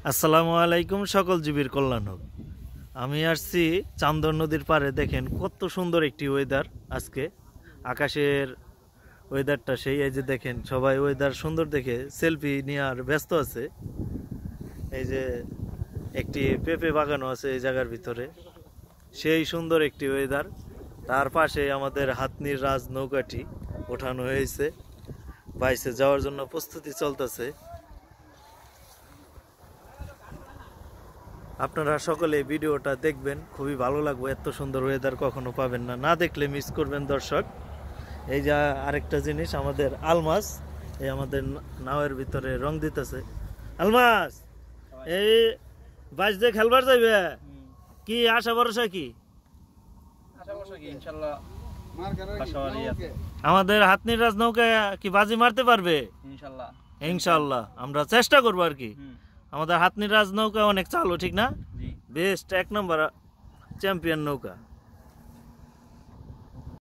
আসসালামু আলাইকুম, সকল জীবের কল্যাণ হোক। আমি আসছি চান্দর নদীর পাড়ে। দেখেন কত সুন্দর একটি ওয়েদার আজকে। আকাশের ওয়েদারটা সেই, এই যে দেখেন সবাই ওয়েদার সুন্দর দেখে সেলফি নেওয়ার ব্যস্ত আছে। এই যে একটি পেঁপে বাগানও আছে এই জায়গার ভিতরে, সেই সুন্দর একটি ওয়েদার। তার পাশে আমাদের হাতনির রাজ নৌকাটি ওঠানো হয়েছে, বাইসে যাওয়ার জন্য প্রস্তুতি চলতেছে। আপনারা সকলে ভিডিওটা দেখবেন, খুবই ভালো লাগবে। এত সুন্দর ওয়েদার কখনো পাবেন না, না দেখলে মিস করবেন দর্শক। এই যে আরেকটা জিনিস, আমাদের আলমাস এই আমাদের নাওয়ের ভিতরে রং দিতেছে। আলমাস, এই বাইশ দিয়ে খেলবার যাইবে, কি আশা ভরসা কি? আমাদের হাতনির রাজ নৌকা কি বাজি মারতে পারবে? ইনশাল্লাহ আমরা চেষ্টা করবো আর কি। আমাদের হাতনির রাজ নৌকা অনেক চালু, ঠিক না? বেস্ট, এক নম্বর চ্যাম্পিয়ন নৌকা।